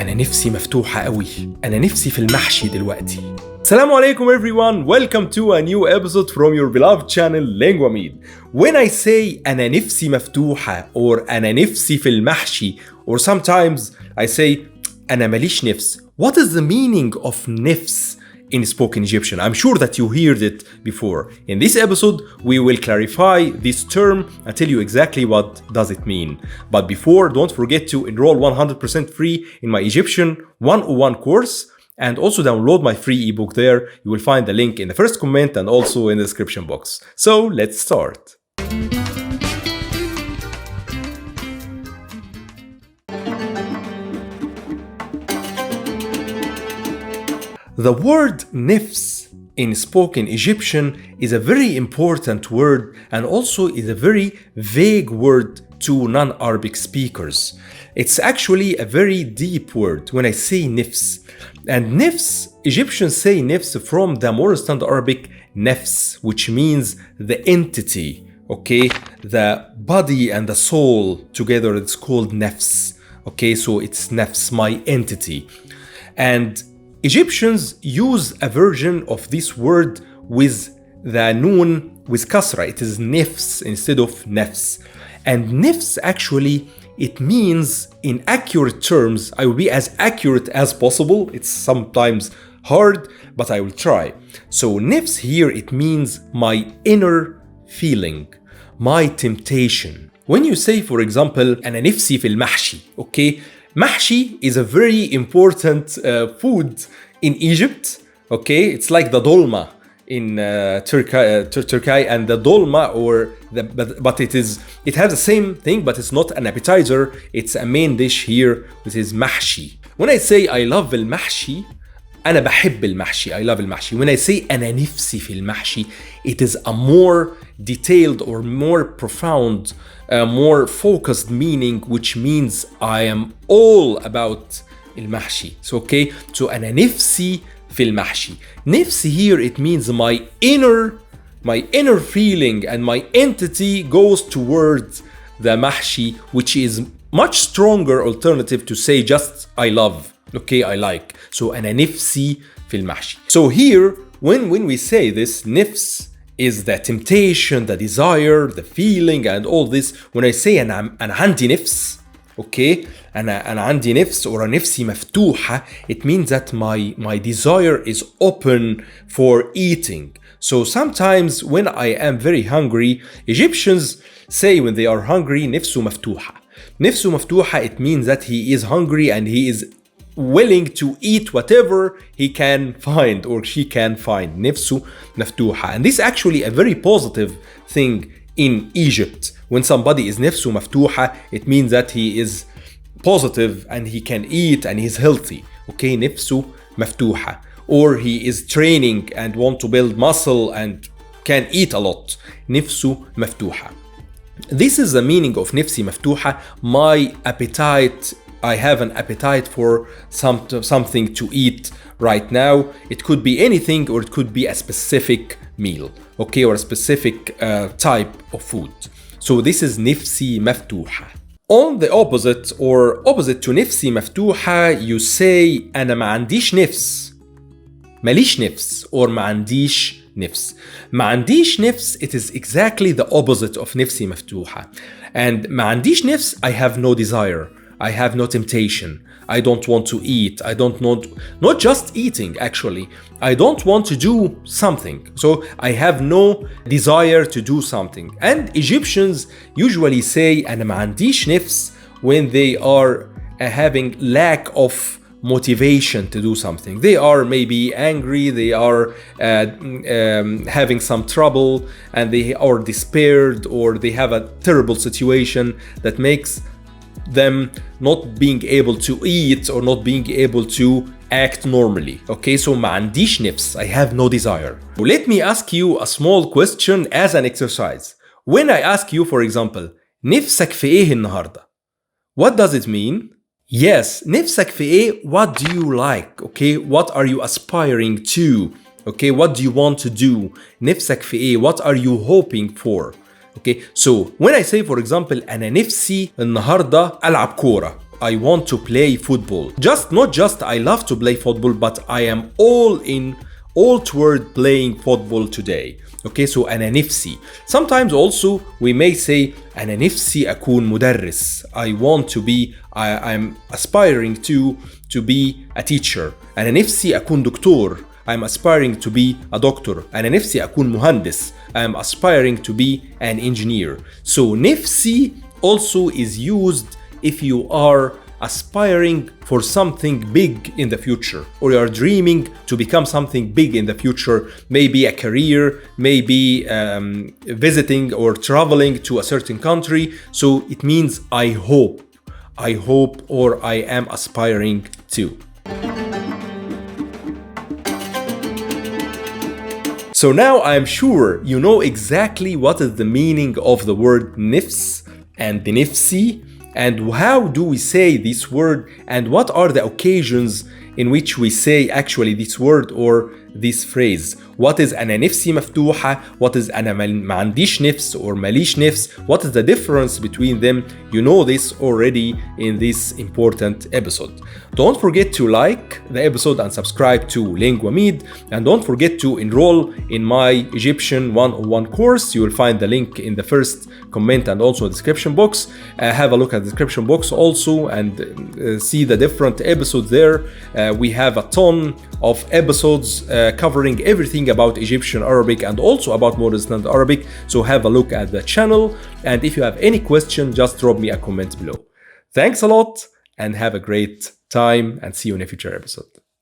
أنا نفسي مفتوحة قوي. أنا نفسي في المحشي دلوقتي. Assalamu alaikum everyone. Welcome to a new episode from your beloved channel Linguamid. When I say أنا نفسي مفتوحة or أنا نفسي في المحشي or sometimes I say أنا ماليش نفس. What is the meaning of nifs in spoken Egyptian? I'm sure that you heard it before. In this episode, we will clarify this term and tell you exactly what does it mean. But before, don't forget to enroll 100% free in my Egyptian 101 course and also download my free ebook there. You will find the link in the first comment and also in the description box. So let's start. The word nifs in spoken Egyptian is a very important word and also is a very vague word to non-Arabic speakers. It's actually a very deep word when I say nifs. And nifs, Egyptians say nifs from the more standard Arabic nefs, which means the entity, okay? The body and the soul together, it's called nefs, okay? So it's nefs, my entity. And Egyptians use a version of this word with the noon with kasra. It is nifs instead of nefs. And nifs actually, it means in accurate terms, I will be as accurate as possible. It's sometimes hard, but I will try. So nifs here, it means my inner feeling, my temptation. When you say, for example, أنا نفسي في المحشي, okay? Mahshi is a very important food in Egypt, okay? It's like the dolma in Turkey and the dolma but it has the same thing, but it's not an appetizer. It's a main dish here, which is mahshi. When I say I love المحشي, أنا بحب المحشي. I love المحشي. When I say أنا نفسي في المحشي, it is a more detailed or more profound, more focused meaning, which means I am all about المحشي. So okay, so أنا نفسي في المحشي. نفسي here it means my inner feeling and my entity goes towards the mahshi, which is much stronger alternative to say just I love. Okay, I like. So أنا نفسي في المحشي. So here, when we say this, nifs is the temptation, the desire, the feeling, and all this. When I say أنا عندي نفس, okay, أنا عندي نفس or نفسي مفتوحة, it means that my desire is open for eating. So sometimes when I am very hungry, Egyptians say when they are hungry, نفسه مفتوحة. نفسه مفتوحة, it means that he is hungry and he is willing to eat whatever he can find or she can find. نفسه مفتوحة. And this is actually a very positive thing in Egypt. When somebody is نفسه مفتوحة, it means that he is positive and he can eat and he's healthy. Okay, نفسه مفتوحة. Or he is training and want to build muscle and can eat a lot. نفسه مفتوحة. This is the meaning of نفسي مفتوحة. My appetite, I have an appetite for something to eat right now. It could be anything or it could be a specific meal, okay, or a specific type of food. So this is نفسي مفتوحة. On the opposite or opposite to نفسي مفتوحة, you say أنا ما عنديش نفس. ماليش نفس or ما عنديش نفس. ما عنديش نفس, it is exactly the opposite of نفسي مفتوحة. And ما عنديش نفس, I have no desire. I have no temptation. I don't want to eat. I don't want, not just eating actually. I don't want to do something. So I have no desire to do something. And Egyptians usually say أنا ما عنديش نفس when they are having lack of motivation to do something. They are maybe angry, they are having some trouble and they are despaired or they have a terrible situation that makes them not being able to eat or not being able to act normally. Okay, so ما عنديش نفس, I have no desire. Let me ask you a small question as an exercise. When I ask you, for example, نفسك في إيه النهاردة? What does it mean? Yes, نفسك في إيه? What do you like? Okay, what are you aspiring to? Okay, what do you want to do? نفسك في إيه? What are you hoping for? Okay, so when I say for example أنا نفسي النهاردة ألعب كورة, I want to play football. Not just I love to play football, but I am all toward playing football today. Okay, so أنا نفسي. Sometimes also we may say أنا نفسي أكون مدرس. I want to be, I'm aspiring to be a teacher. أنا نفسي أكون دكتور. I'm aspiring to be a doctor. أنا نفسي أكون مهندس. I'm aspiring to be an engineer. So نفسي also is used if you are aspiring for something big in the future, or you are dreaming to become something big in the future, maybe a career, maybe visiting or traveling to a certain country. So it means I hope, or I am aspiring to. So now I'm sure you know exactly what is the meaning of the word nifs and nifsi, and how do we say this word, and what are the occasions in which we say actually this word or this phrase. What is أنا نفسي مفتوحة? What is أنا ما عنديش نفس or ماليش نفس? What is the difference between them? You know this already in this important episode. Don't forget to like the episode and subscribe to Linguamid, and don't forget to enroll in my Egyptian 101 course. You will find the link in the first comment and also description box. Have a look at the description box also and see the different episodes there. We have a ton of episodes covering everything about Egyptian Arabic and also about modern standard Arabic. So have a look at the channel, and if you have any question, just drop me a comment below. Thanks a lot and have a great time, and see you in a future episode.